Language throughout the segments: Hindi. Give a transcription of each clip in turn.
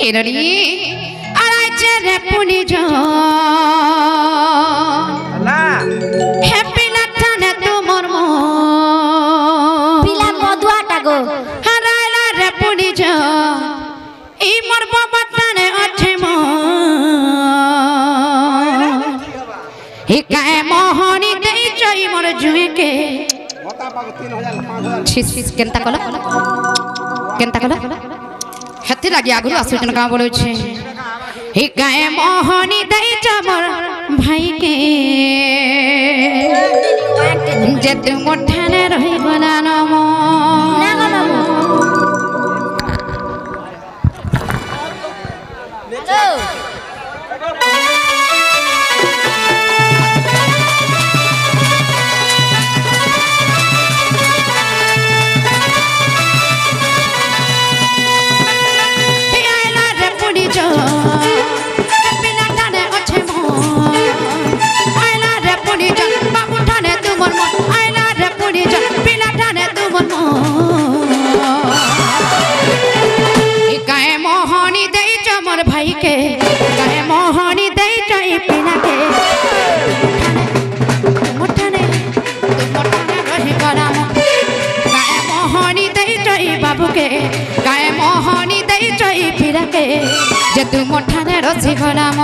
এরনি আড়াইছে রে পুনি জ না হ্যাপি লাটানে তোমার মন পিলা মদুয়াটা গো হারাইলা রে পুনি জ এই মোর বাবাটানে আছে মন হে কায় মোহনি দেই জয় মোর জুয়েকে মতা পাগ 3000 5000 কেনতা কলা হাতে লাগি আগুন আসুজন কা বলছে হে গায়ে মোহনি দেই চমর ভাইকে যে তুম ঠানে রহি গলা নম না গো নম भाईके गाए मोहनी दे जाई पिना के मोठाने रही गराम गाए मोहनी दे जाई बाबू के गाए मोहनी दे जाई पिना के जे तू मोठाने रसी गराम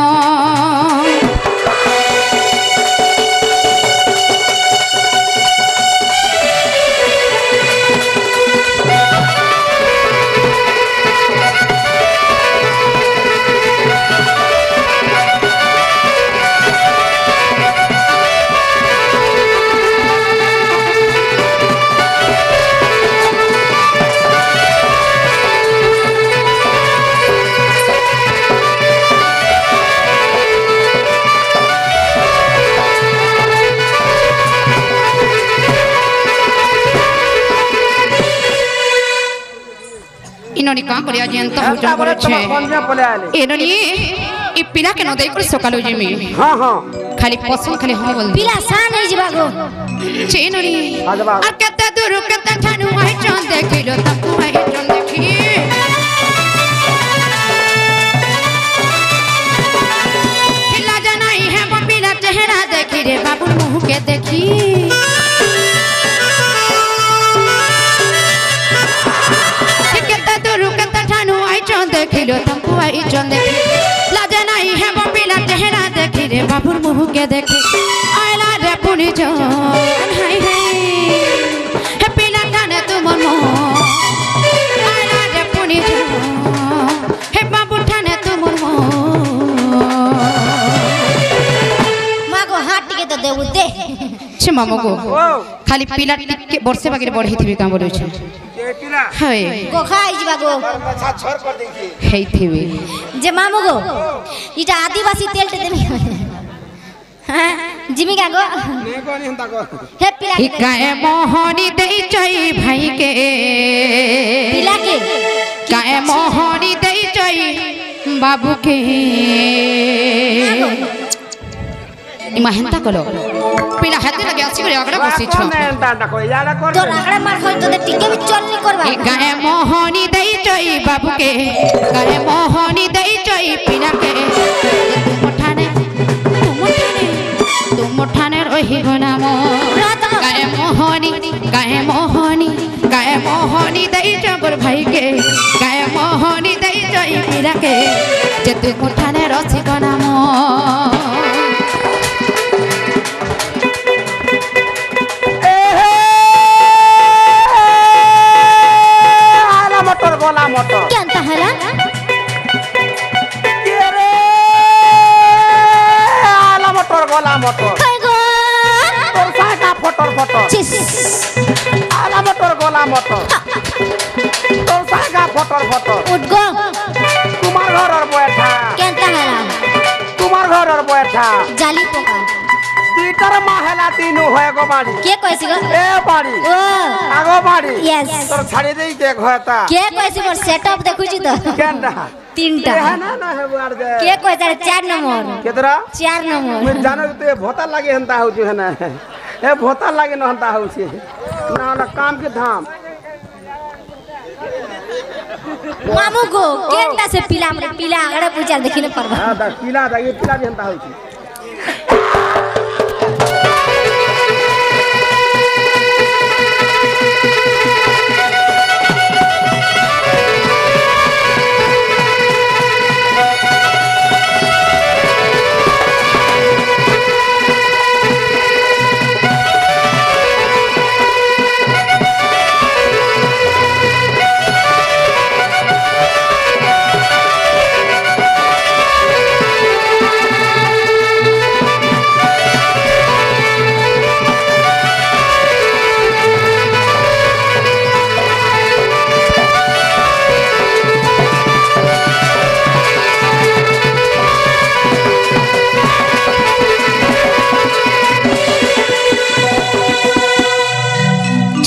इनोनी का करिया जेंता हुजन करछे इनोनी ई पिला के न देई कर सकालो जेमी हां हां खाली पसंद खाली हां बोल पिला सा नहीं जिबा गो चेनोनी आ कते दूर कते ठानु है चंद देखिलो तपु है चंद देखी पिला जनाई है वो पिला चेहरा देखी रे बाबू मुंह के देखी देखिलो तमको आई चंद देखी लाजे नहीं है वो पिला चेहरा देखी रे बाबूर मुंह के देखी आयला रे पुनी जान हाय हाय हे पिला ठाने तुम मन आयला रे पुनी जान हे बाबू ठाने तुम मन मागो हाथ के तो देउ दे छे मामगो खाली पिला टिके वर्षे बागे बढ़ी थी का बोलै छै हाय गो खाई जिबा गो अच्छा छोड़ कर देखिए हेई थीबे जे मामू गो इटा आदिवासी तेल ते देमी हां जिमी का गो नहीं को नहीं हंता को हे पिला ई काए मोहनी देई चई भाई के पिला के काए मोहनी देई चई बाबू के इमा हेंता कलो पिला हाथे लगे आसी करे अगड़ा बसी छ हंता को यारा कर तो रागड़ा मार खोल तो टिके भी चल नहीं करबा ई काए मोहनी देई चई बाबू के काए मोहनी देई चई पिला के तुम ठाने रही गनाम काए मोहनी दई जबर भाई के काए मोहनी दई जई पिरा के जे तुम ठाने रसी गनाम आला मोटर गोला मोटर केनता हला आला मोटर गोला मोटर काय गो तोर साका फटर फटर चिस आला मोटर गोला मोटर तोर साका फटर फटर उठ गो तुम्हार घर और बैठा केनता हला तुम्हार घर और बैठा जाली पोका तीटर माहेला तीनू होय गो बाड़ी के कैसी गो ए बाड़ी ओ आगो बाड़ी यस तोर छाड़ी देई देख होता के कैसी मोर सेटअप देखु छी तो केनडा तीनटा है ना है बुआर दे के कैसा 4 नंबर केतरा 4 नंबर मैं जानो तो ये भोता लागे हंता हो जो है ना ए भोता लागे न हंता हो से ना ना काम के धाम मामू को केनता से पिला हमरे पिला अगड़े पूछा देखि न परबा हां दा पिला दा ये पिला जनता होई छी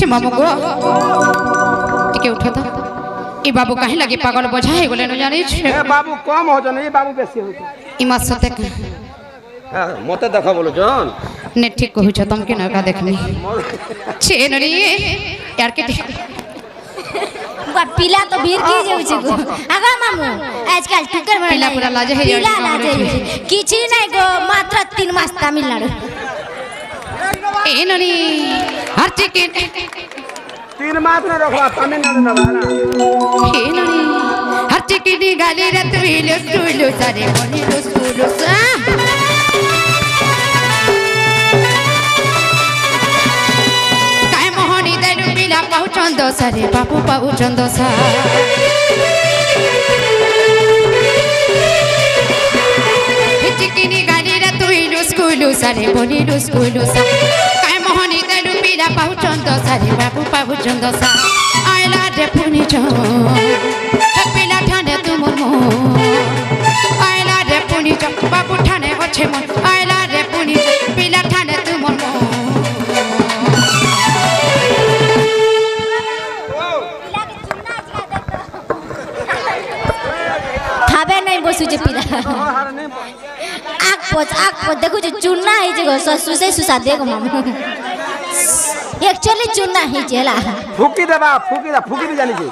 मामू को टिके उठो तो ई बाबू कहीं लगे पागल बोझा है बोले न जानी छे ए बाबू कम हो जने बाबू बेसी हो ई मत सते मते देखो बोलो जन ने ठीक कहू छ तुम के न का देखनी छे नरी यार के बा पिला तो भीर की जाउ छी गो आगा मामू आजकल टुकर बना पिला पूरा लाजे है पिला लाजे किछि नै गो मात्र 3 मास तमिलनाडु ए ननी हर चिकन 3 मास न रखवा तमिलनाडु न बाना ए ननी हर चिकन गाली रत विलो स्टूलो सारे बनी लो स्टूलो सा काय मोहनी देनु पिला पहुचंद सारे बाबू पहुचंद सा चिकनी गाली रत विलो स्कूलो सारे बनी लो स्कूलो सा काय मोहनी देनु पिला पहुचंद सारे बाबू पहुचंद सा आइला रे पुनी जो पिला ठाने तुमर मो आइला रे पुनी जो बाबू ठाने अच्छे मन आइला रे पुनी जो पिला ठाने तुमर मो खाबे नहीं बसु जे पिला आग पोच देखो जे चूना है जे ससु से सुसा देखो मामू एक्चुअली चूना है जेला फुकी देबा फुकी भी जानी छी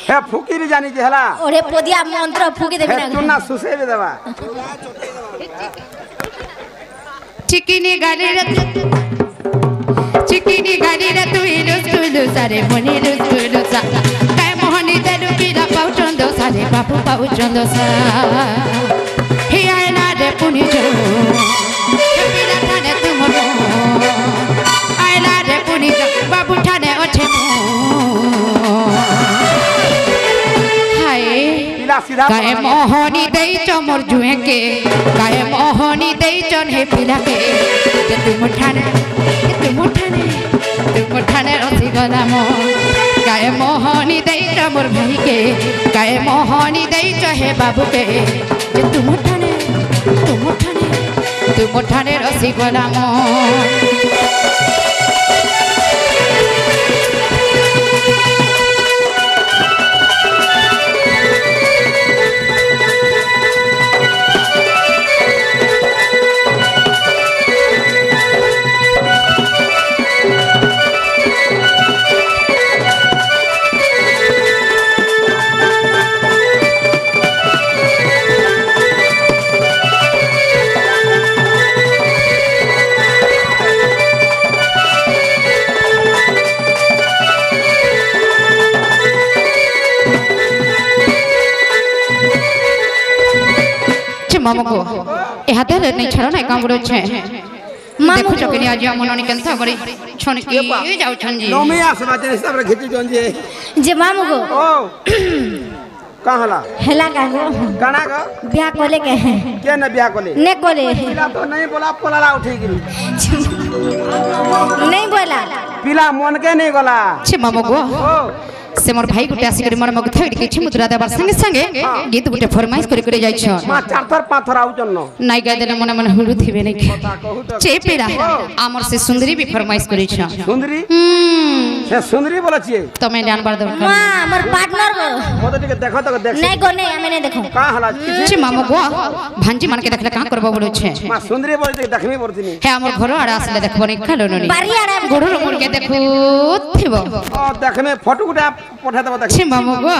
हे फुकी भी जानी छी हला ओरे पोदिया मंत्र फुकी देबे ना चुना सुसे भी देबा चिकनी गाली रे तू इलो स्टूलो सारे बनी लो स्टूलो सा काय मोहनी देनु पिला पहुचंद सारे बाबू पहुचंद सा हे आइला रे पुनी जो पिला ठाने तुमर आइला रे पुनी जो बाबू ठाने अच्छे हाय पिला सीधा काय मोहनी देई चमर जुए के काय मोहनी देई चन हे पिला के तुम ठाने रसी गला मो काय मोहनी देई चमर भाई के काय मोहनी देई चहे बाबू के तुम ठाने रसी गला मो मामू को ए हाथे नहीं छड़ नहीं काम बड़ो छे देखो चकनी आज मननी केनता बड़ी छन की जाउ छन जी नोमे आसमा जे हिसाब रे घिची जन जे मामू को ओ कहला हेला का गो काना का ब्याह कोले के के न ब्याह कोले ने कोले पिला तो नहीं बोला पोलाला उठी गिरी नहीं बोला पिला मन के नहीं गला छे मामू को ओ से मोर भाई गुटे आसी करी मन मग थैड के मुद्रा देबार संगे संगे गीत गुटे फरमाइश करे जाय छ मा चार थर पांच थर आउ जन्नो नाइ गाय देले मने मने हुलु थिबे नै चे पेरा आमर से सुंदरी भी फरमाइश करे छ सुंदरी সে সুন্দরী বলেছি তুমি জানবার দরকার মা আমার পার্টনার গো মতো টিকে দেখো তো দেখ নাই গো নাই আমি নাই দেখো কা হলা ছি মামু গো ভাঞ্জি মানকে দেখলে কাঁ করব বলছে মা সুন্দরী বলেছি দেখমি পড়তিনি হে আমার ঘর আর আসলে দেখব নি খালো নি বাড়ি আরে গরুর মুরকে দেখু থিব ও দেখমে ফটো গুটা পঠাই দেব দেখ ছি মামু গো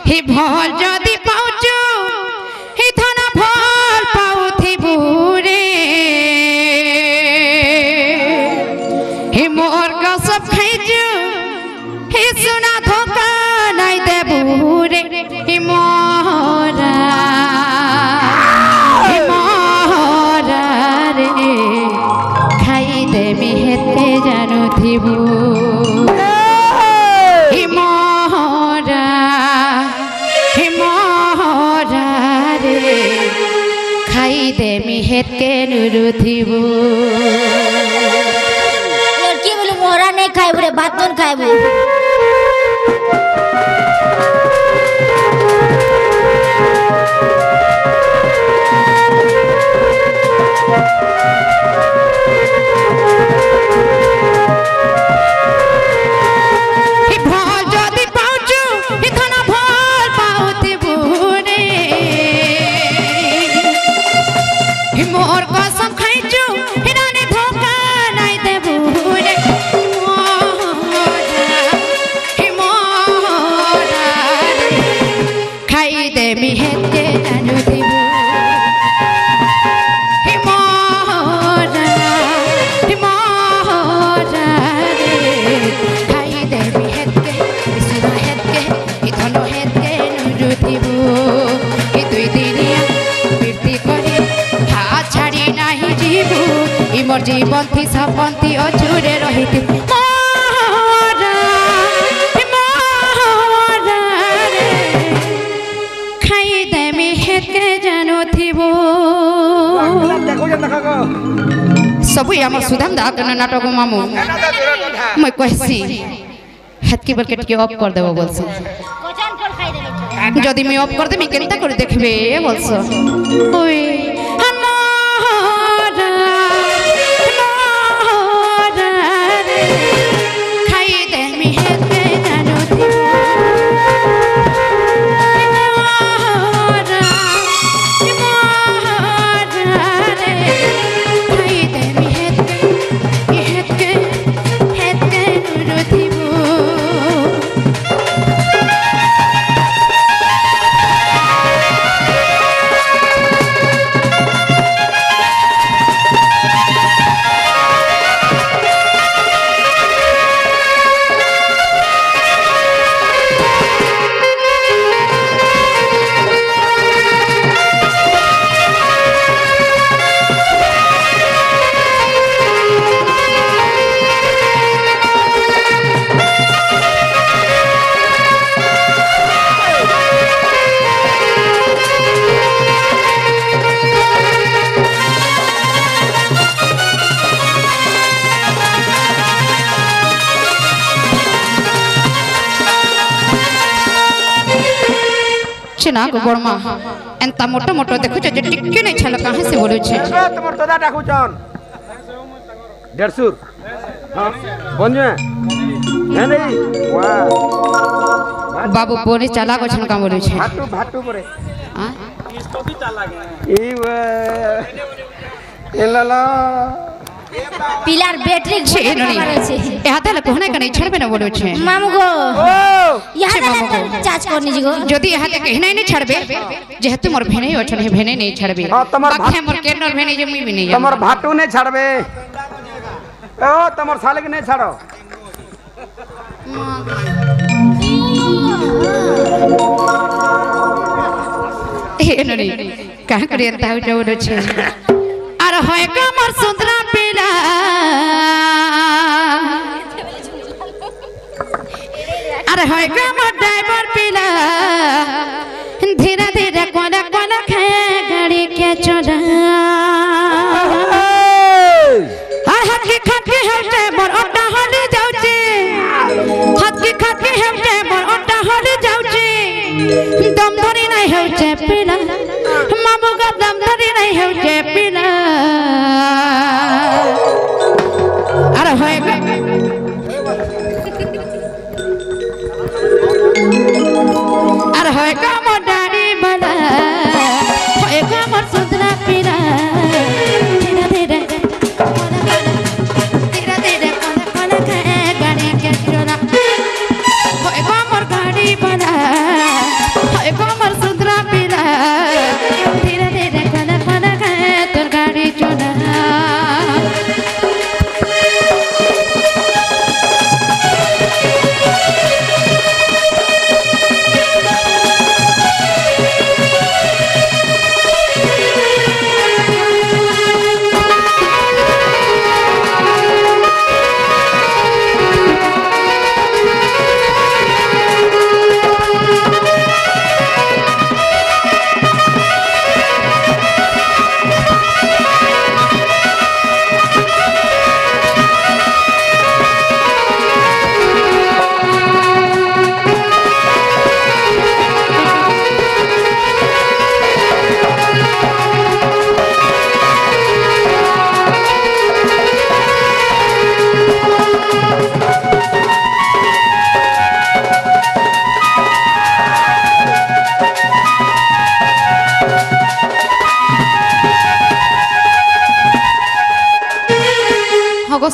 হে ভল যদি পাউচু হে ধনা ভল পাউথিবু রে হে মোর গসব খাইজু হে সোনা ধোকা নাই দেবু রে হে মোরা রে খাই দেমি হেতে জানু থিবু হে মোরা রে খাই দেমি হেতে নুরু থিবু लड़की बोले मोहरा नहीं खाए बोले बात नहीं खाए बोले হে ভল যদি পাউচু হে ধনা ভল পাউথিবু রে হে মোর কসম খাইচু হে রানে ধোকা নাই দেবু রে হে মোরা রে খাই দেমি হেতে জানু দিবু হে মোরা রে খাই দেমি হেতে সুনা হেতে ধন হেতে নুরু দিবু হে দুই দিনিয়া বৃত্তি করে হাত ছাড়ি নাহি ଯିବୁ ইমর জীবন থি সপন্তি অচুরে রহিতি মোরা রে খাই দেমি হেতে জানো থিবু দেখো যে দেখো গো সবই আমার সুধাম দা কেন নাটক মামু এনা তো দূর কথা মই কইছি হেতকি বলকে টিকে অফ করে দেব বলছি कोचान फल खाई देले যদি আমি অফ করে দেমি কেনতা করে দেখবে বলছো ওই রে খাই দেমি হেতে জানো থিবু রে খাই দেমি হেতে নুরু থিবু চেনা গো বড়মা এন্তা মোটো মোটো দেখুছ যে টিকে নাই ছালা কাহে সে বলুছে এগো তোমার দাদা ডাকুছন 150 হ্যাঁ বঞ্জে না নেই ওয়া বাবু পরে চালা গছন কা বলুছে ভাটু ভাটু করে হ্যাঁ এই এলালা पिलार बैटरी ছে ননি এহাতে কোহনা কানে ছাড়বে না বলুছে मामू गो ও यहाँ छे मामू गो। चार्ज करनी जी गो যদি এহাতে কেহনাই নাই ছাড়বে যেহেতু মোর ভেনাই অছন হে ভেনাই নাই ছাড়বে হ্যাঁ, তোমার বাকি মোর কেনর ভেনাই যে মুই বিনি তোমার ভাটু নে ছাড়বে ও তোমার শালিক নে ছাড়ো হে ননি কাহ করে এন্তা হই যাও বলুছে আর হয় কামর সুন্দরা পিলা আর হয় কামর ড্রাইভার পিলা ধীরে ধীরে কোনা কোনা খায় গাড়ি কে চলা আর হাত কি খাতে হেলতে মোর ওটা হলে যাউছে হাত কি খাতে হেলতে মোর ওটা হলে যাউছে দম ধরি নাই হেউছে পিলা মামু গা দম ধরি নাই হেউছে পিলা আর হয়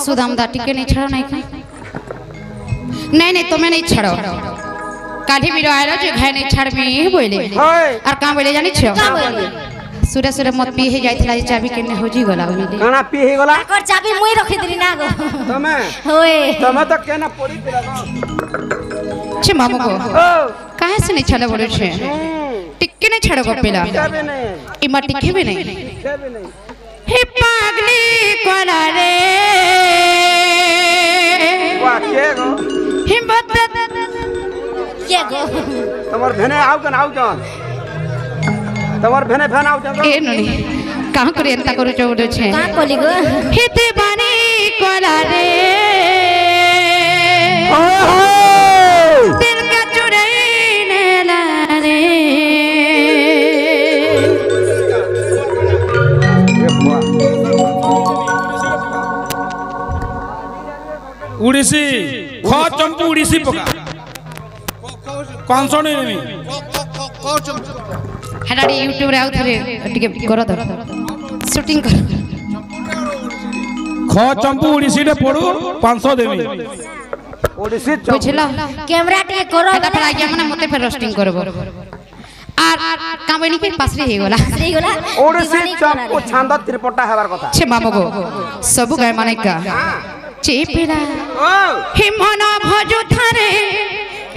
सुदामदा टिके नहीं छड़ो नहीं का नहीं तुम्हें नहीं छड़ो काली भी आयो जो घर नहीं छड़ में बोले और काम बोले जानी छो सुरे सुरे मत पी हे जाइथला चाबी केने होजी गला मिली काना पी हे गला कर चाबी मुई रखि दिली ना गो तमे होए तमे तो केना पड़ी पिला छे मामू को ओ काहे से नहीं छड़े बोले छे टिके नहीं छड़ो पेला जाबे नहीं इमा टिके भी नहीं जाबे नहीं हे पागली कोला रे वाह के गो हिम्मत के गो तमर भेने आउ कन तमर भेने भेन आउ जन ए ननी कहां करे एंता करू चोडो छे का कोली गो हिते बानी कोला रे हो हो दिल का चुराने ला रे ये बुआ उड़ीसी ख चंपू उड़ीसी पका कौन सोनी नहीं हडाडी यूट्यूब रे आउथरे टिके करो दो शूटिंग कर ख चंपू उड़ीसी रे पड़ू 500 देवी ओडिसी बुझला कैमरा टे करो एटा पर आगे मने मते फेर रोस्टिंग करबो आर काबेनी के पासरे हे गोला सही गोला ओडिसी चंपू छांद त्रिपटा हेबार कथा छे मामो गो सब गाय माने का चेपेरा ओ हिमन भजु थारे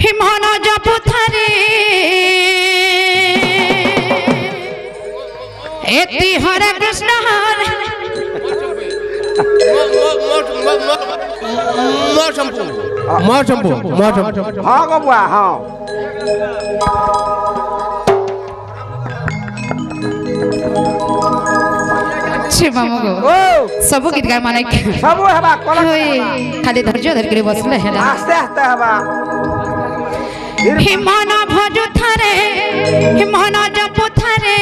हिमन जपु थारे एति हरे कृष्ण हरे म चंपू हां गो बुआ हां छे मामो गो ओ सब गीत गाय माने का सब हेबा कल होय खाली धैर्य धर के बसले हेला आस्ते आस्ते हेबा हिमन भजु थारे हिमन जपु थारे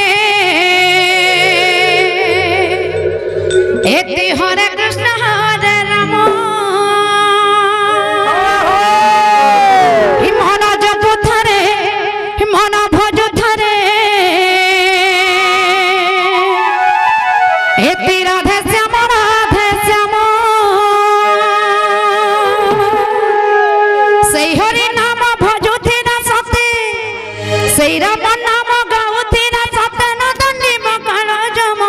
एति हरे कृष्ण हरे राम हिमन जपु थारे हिमन भजु थारे एति राधे श्याम সেই হরি নাম ভজুথি না সতে সেই রাম নাম গাউথি না সতে নদন্ডি মকাল জম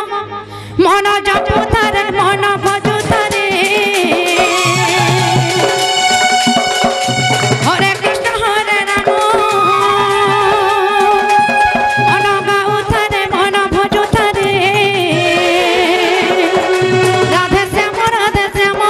মন জপু তারে মন ভজু তারে হরে কৃষ্ণ হরে রাম মন গাউ তারে মন ভজু তারে রাধে শ্যাম রাধে শ্যাম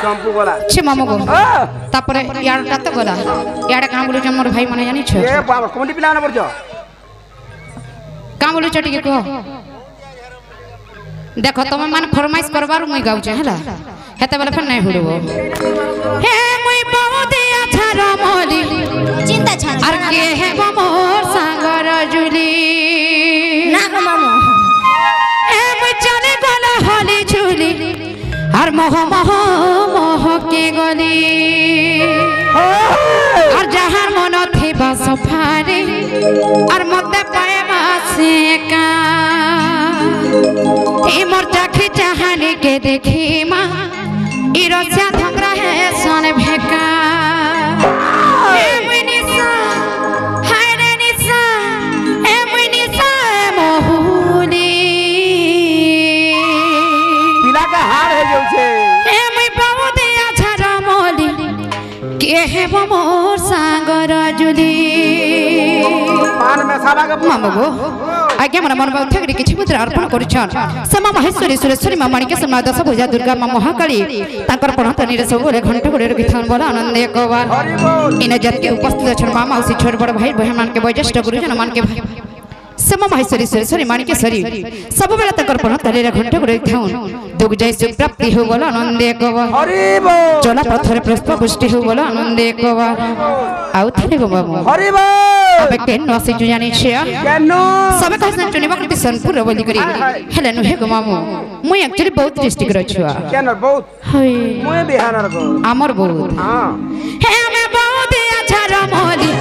चंपू गला छे मामो गो ओ तापरे याडटा तो गला याडा काम बोलु मोर भाई माने जानि छ ए बाबा कोंडी पिला ना पड़जो काम बोलु छ टिके कह देखो तुम मान फरमाइश करबार मुई गाउ छ हला हेते बेले फेर नै हुडबो हे मुई बहुत अच्छा रमली चिंता छान आर के हे मोर सागर जुली ना गो मामू ए मुई चले गला हली झुली आर मोह मोह मोह के गली और जहार मन थे सफारे और मते पाए से का ए मोर चाखी चाहनी के देखी माँ इरोसिया थमरा है सोने भेका ए मुई निसा हाय रे निसा ए मुई निसा मोहुली पिला का हार है जो छे ए मुई बहुत अच्छा रमली के हे मोर सागर जुली पान में खावा के मामू गो आज्ञा मन मन उठे किछि मुद्रा अर्पण करिछन समा महेश्वरी सुरेश्वरी मा माणिक समा दश भुजा दुर्गा मा महाकाली ताकर पणतनी रे सब रे घंटा गुड़े गीतन बोला आनंद एक बार हरि बोल इन जत के उपस्थित छन मामा उसी छोट बड़ भाई बहन मान के वैज्येष्ठ गुरुजन मान के भाई समा महेश्वरी सुरेश्वरी माणिकेश्वरी सब बेला ताकर पणतनी रे घंटा गुड़े थाउन दुग जय से प्राप्ति हो बोला आनंद एक बार हरि बोल चला पत्थर पुष्प पुष्टि हो बोला आनंद एक बार आउ थले गो बाबू हरि बोल अबे केन नसी जुजानी छिया केनो सब कहसन चुनिबा कति सनपुर बोली करी हेले नु हे गो मामू मुई एक्चुअली बहुत डिस्ट्रिक्ट रो छुआ केनो बहुत हई मुए बिहार रो हमर बहुत हां हे हमें बहुत अच्छा रमोली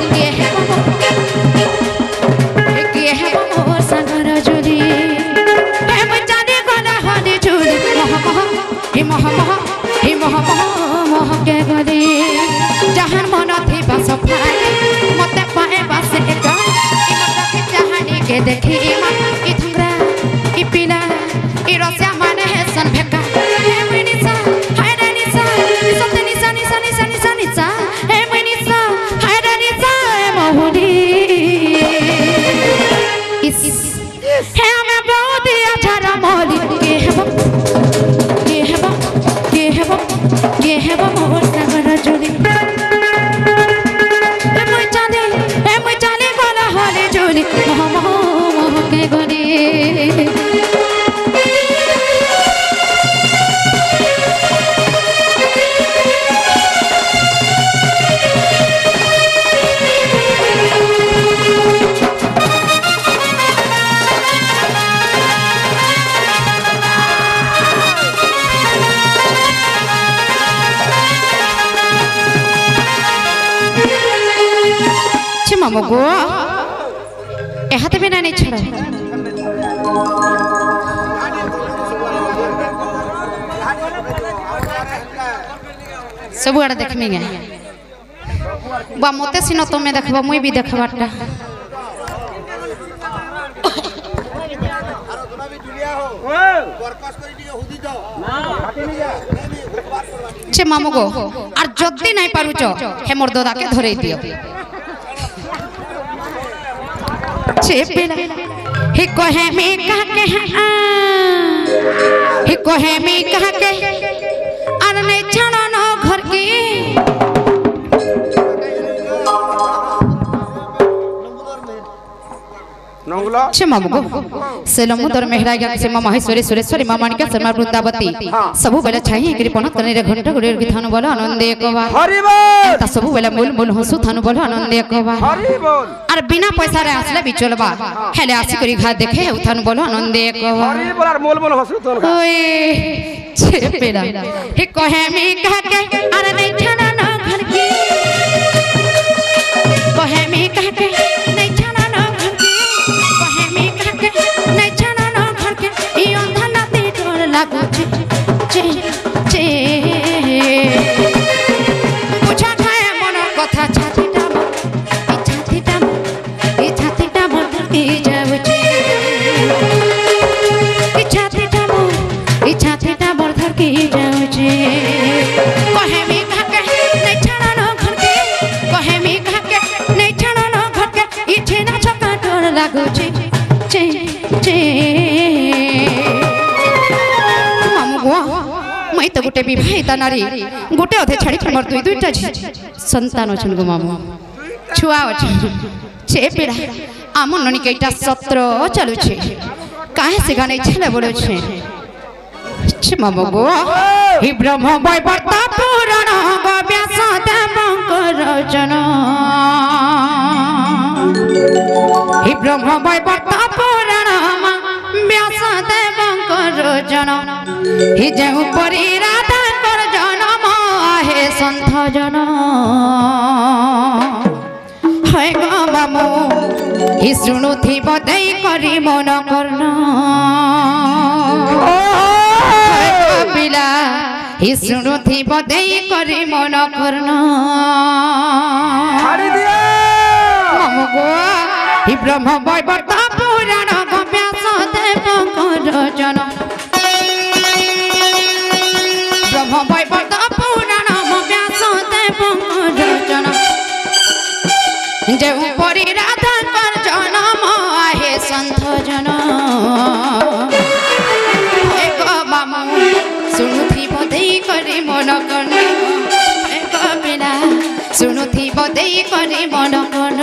के है मोर संगर जुली हे बच्चा दे गला हदे जुली मह के गली जहान मन थी बस पाए मते पाए बस एक जहानी के देखी ई थुरा ई पीला ई रसिया माने है सन भेका हे मिनिसा हाय रानिसा सते निसा निसा निसा निसा निसा हे मिनिसा हाय रानिसा मोहनी है हमें बहुत अच्छा रमोली के है मोर संगर जुली ए मुई चांदी वाला होले जुली मोह के गली मगो ए हाथ में नहीं छड़ा सब आड़ देखमी गे बा मते सिनो तुमे देखबा मुई भी देखबाटा छे मामू गो आर जल्दी नहीं पारुच हे मोर दादा के धरे दियो ही कोहे में कह के ही कोहे में कह के अन नहीं छानो न घर की नंगला क्षमा मगो सेलमुदर मेहराया से मामा महेश्वरी सुरेश्वरी मामानिका शर्मा वृंदावती सबु बेला छाई कृपण तने रे घंटा गुड़े थानु बोल आनंद एक बार हरि बोल ता सबु बेला मूल मूल हसु थानु बोल आनंद एक बार हरि बोल और बिना पैसा रे आसले बिचलबा हेले आसी करी घा देखे थानु बोल आनंद एक बार हरि बोल और मूल मूल हसु तोन ओए छे पेला हे कहे में कह के अरे नहीं छाना ना घर की कहे में कह के नहीं छाना ना घर की कहे में कह के नहीं छाना ना घर के ई अंधा ना ते डर लागो चे पूछा खाए मन कथा छातीटा मन ई जाव चे ई छातीटा मोर धर के जाव चे कहे में कह के नहीं छाना ना घर के कहे में कह के नहीं छाना ना घर के ई छेना छका डर लागो चे मैं तो गोटे विवाहिता नारी गोटे अधे छाड़ी मोर दुई दुईटा संतान अच्छन गो मामू छुआ अच्छे छे पेड़ा आम ननिकेटा सत्र चलु छे काहे से गाने छले बड़े छे मामू गो हि ब्रह्म वैवर्ता पुराण गो व्यास देवंकर रचना हि ब्रह्म वैवर्ता पुराण व्यास देवंकर रचना हि जेउ परि राधा कर जन्म हे संत जन है गो मामू हि शुणुथि बदई करी मन कर्ण पिला हि शुणुथि बदई करी मन कर्ण मामू गो हि ब्रह्म वैवर्ता पुराण गो व्यास देवंकर रचना ब्रह्म वैवर्ता पुराण व्यास देवंकर रचना जेउ परि राधा कर जन्म କରି ମନ କନ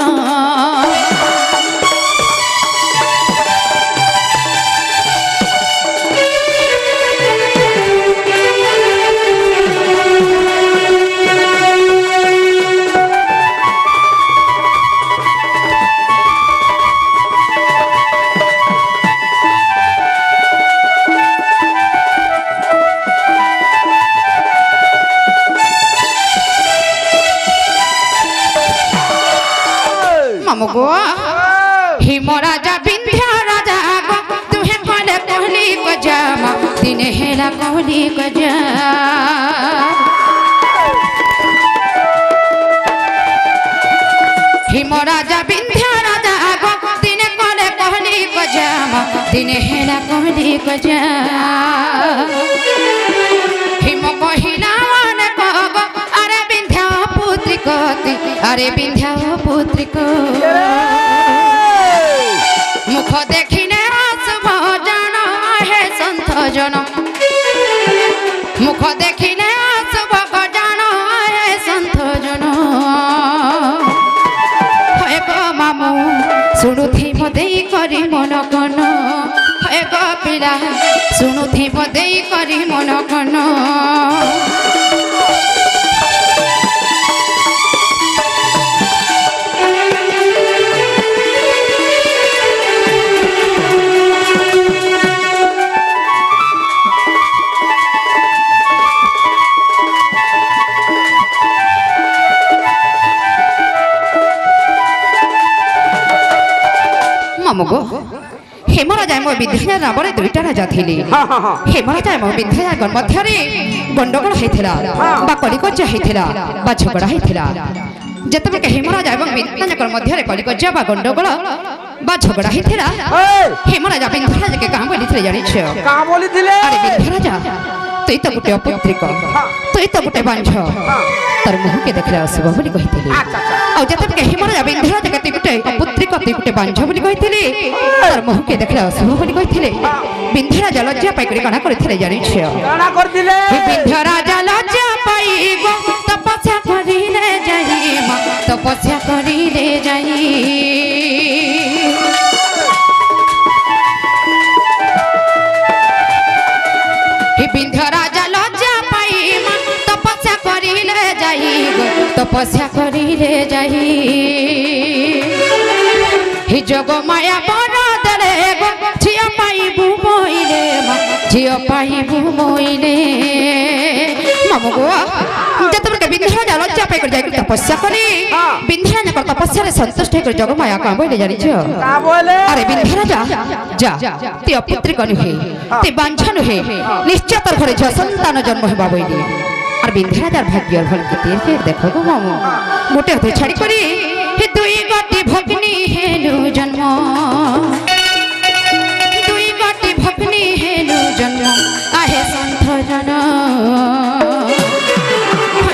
गो हिम राजा विंध्या राजा गो तुहे कले कहली गजा दिने हेला कहली गजा हिम राजा विंध्या राजा गो दिने कले कहली गजा दिने हेला कहली गजा हिम कहिला मन कगो अरे विंध्या पुत्री कति अरे विंध्या पुत्री को मुख देखिने आसब जन हे संत जन मुख देखिने आसब जन हे संत जन हे गो मामू शुणुथि मदे करी मन कन हे गो पिला शुणुथि मदे करी मन कन मगो हेमराजा मो विद्या रावण दुईटा राजा थिले हेमराजा मो विद्या मध्य गंडगोल होता बा कलिकज्जा होता बा झगड़ा होता जतबे हेमराजा एवं विद्या मध्य कलिकज्जा बा गंडगोल बा झगड़ा होता हेमराजा विंध्यराजा के कहाँ बोली जानी अरे विंध्यराजा तुई तो गोटे अपुत्रिक तुई तो गोटे बांझ तार मुह के देखले असुब बोली कहिथिले आ जतबे हेमराजा विंध्यराजा के गोटे अपुत्रिक तुई गोटे बांझ बोली कहिथिले तार मुह के देखले असुब बोली कहिथिले विंध्यराजा लज्जा पाई करी कणा करथिले जानि छ कणा करथिले विंध्यराजा लज्जा पाई गो तपस्या करिले जाई मा तपस्या करिले जाई विंध्यराजा लज्जा पाई मा तपस्या करिले जाई गो तपस्या करिले जाई हि जग माया बरदले गो झिया पाई बुमोइले मा झिया पाई बुमोइले मामगो जतबे विंध्यराजा लज्जा पाई कर जाई तपस्या करी विंध्यराजा कर तपस्या रे संतुष्ट कर जग माया का बोले जानी छ का बोले अरे विंध्यराजा जा ते अपुत्रिक नुहे ते बांझा नुहे निश्चय तोर घरे छ संतान जन्म हेबा बोइली और विंध्यराजार भाग्य भल के तीर देखो गो मामू मोटे तो छाड़ी करी हे दुई गति भगनी हेनु जन्म दुई गति भगनी हेनु जन्म आहे संत जन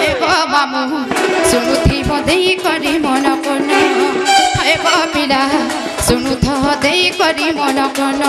हे गो मामू सुनुथि बदेई करी मन कोन हे गो पिला सुनुथ देई करी मन कोन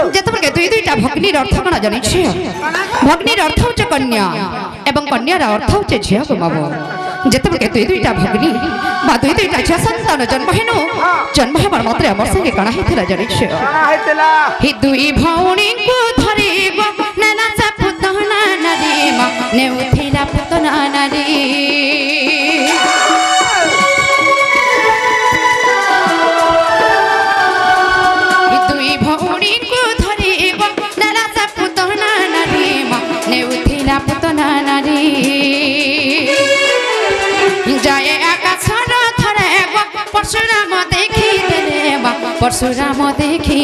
भग्नी अर्थ कण जानी भग्नी अर्थ हूँ कन्या एवं कन्यार अर्थ हूँ झील गो मामू जिते दुई दुईटा भग्नी दुई दुईटा झील संतान जन्म हेनु जन्म हेबार मात्रे आमर संगे कणा होता जानी हि दुई भौणी को धरी गो नाना सा पुतना नारी मा नेउथिला पुतना नारी जाए आकाश थरे परशुराम देखी परशुराम देखी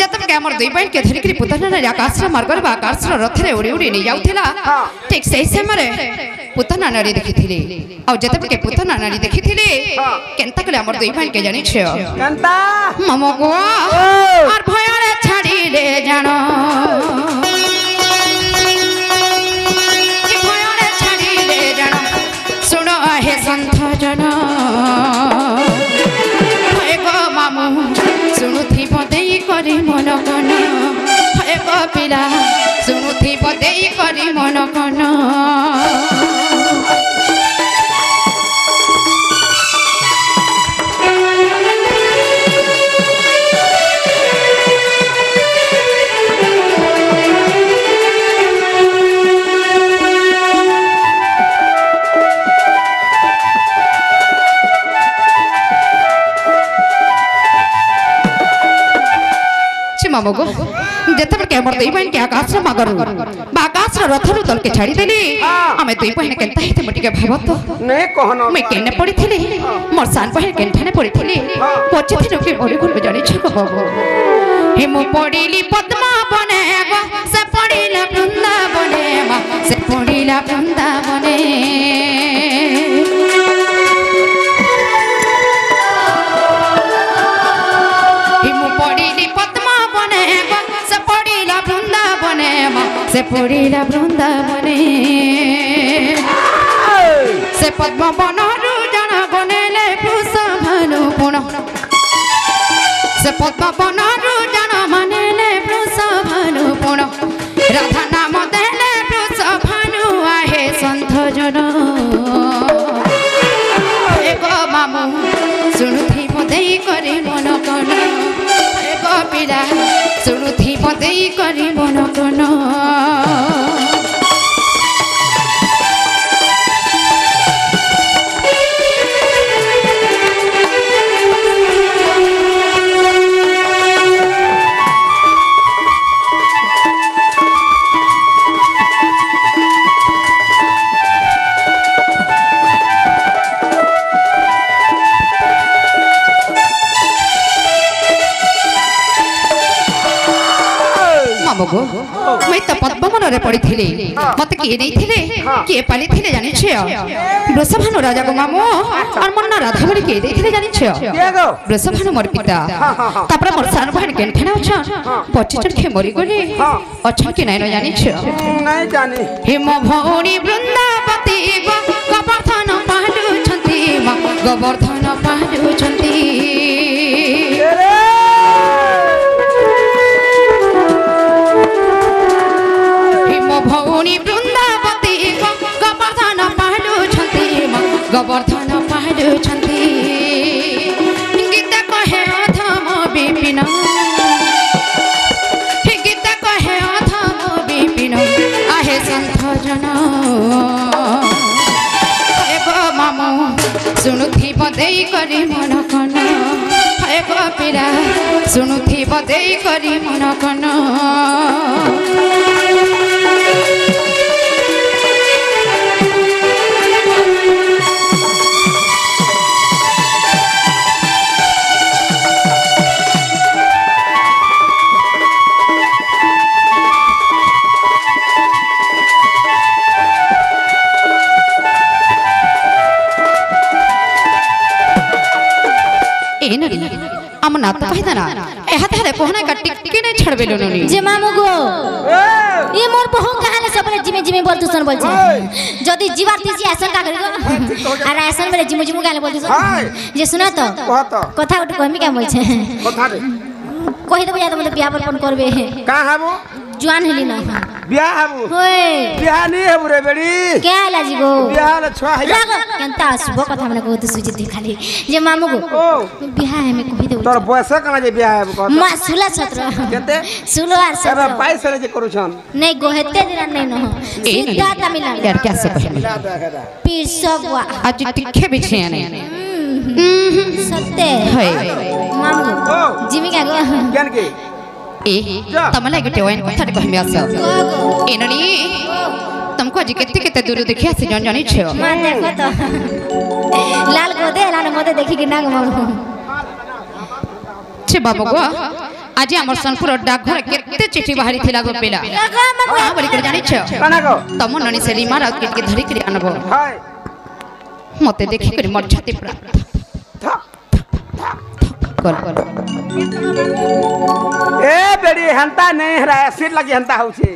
जतबे हमर दुई बहन के धरिकरी पुतना ने आकाश मार्गर बा आकाश रथ रे उड़ी उड़ी नहीं जाउथिला ठीक सही समय पुतना नारी देखिथिले आ जते के पुतना नारी देखिथिले केनता कले हमर दुई बहन के जानि छ केनता ममो गो और भयरे छाड़ी ले जानो भयरे छाड़ी ले जानो सुनो हे संत जन मामू शुणुथी बदेई करी मन कन एक पिला शुणुथी बदेई करी मन कन मगो जेतबे के हमर दुई बहन के आकाश रे मगर आकाश रे रथरु दल के छाड़ी देली हमें दुई बहन केनता हेते मटी के भाबत ने कहनो मैं केने पड़ी थिली मोर सान बहन केनठाने पड़ी थिली पछे थिनो के ओडी गुल जानि छ को हे मो पड़ीली पद्मा बने गो से पड़ीला बृंदा बने मा से पड़ीला बृंदा बने से पड़ीला वृंदावने से पद्म बनरु जन बनेले वृषभानु पुण से पद्म बनरु जन बनेले वृषभानु पुण राधा नाम देले वृषभानु आहे संत जन एक मामू शुणुथी बदेई करी मन कन एक पिला शुणुथी बदेई करी मन कन मैं तो पद्मवन रे पड़ी थिले मते के नहीं थिले के पाली थिले जानि छ वृषभानु राजा को मामो और मन्ना राधा बड़ी के दे थिले जानि छ वृषभानु मोर पिता तापर मोर सान बहन केन खेना छ पछिचन के मरी गले अच्छा के नै न जानि छ नहीं जानी हे मो भौणी वृंदावती गोवर्धन पाडु छंती गोवर्धन पाडु छंती भौणी वृंदावती गोवर्धन पाडु छंती गोवर्धन पाडु छंती गीत कहे अधम विपिन गीत कहे अधम विपिन आहे संत जन एक मामू शुणुथी बदेई करी मन कन एक पिला शुणुथी बदेई करी मन कन हम ना तो कहता ना ए हाथे कोहना का टिक्की नहीं छड़बे लोनी जे मामू गो ये मोर बहु कहाले सबले जिमे जिमे बोल तुसन बोल छे जदी जीवार तीसी ऐसन का करिगो अरे ऐसन बेले जिमु जिमु गाले बोल तुसन जे सुना तो कथा उठ कहमी का बोल छे कथा रे कहि देबो या तो मतलब बियाह पर करबे का हबो जुआन हेली ना बियाह हबो होय बियाह नहीं हबो रे बेड़ी क्या हला जी गो बियाह ल छुआ है केनता शुभ कथा मने कहत सुजित खाली जे मामू गो बियाह है में कहि देबो तोर बयस कना जे बियाह हबो कहत मा 16 17 केते 16 और 17 अरे 22 रे जे करू छन नहीं गोहेते दिन नहीं न सीधा तमिलनाडु यार क्या से कहमी पीर सब आज तिखे बिछे ने सत्य है मामू जिमी का गो केन के ए तमला गटे वाइन कथा कहमी आस एननी तुमको आज केते केते दूर देखिया से जन जानि छ मान देखो तो लाल गोदे देखि के ना गो छे बाबू गो आज आम सोनपुर डाकघर केते चिठी बाहरी थिला गो पिला हां बोली कर जानि छ कना गो तम ननी से रीमा राउत के धरी कर आनबो हाय मते देखि कर मोर छाती पर कल ए बेड़ी हंता नहीं हरा एसिड लगी हंता होउछे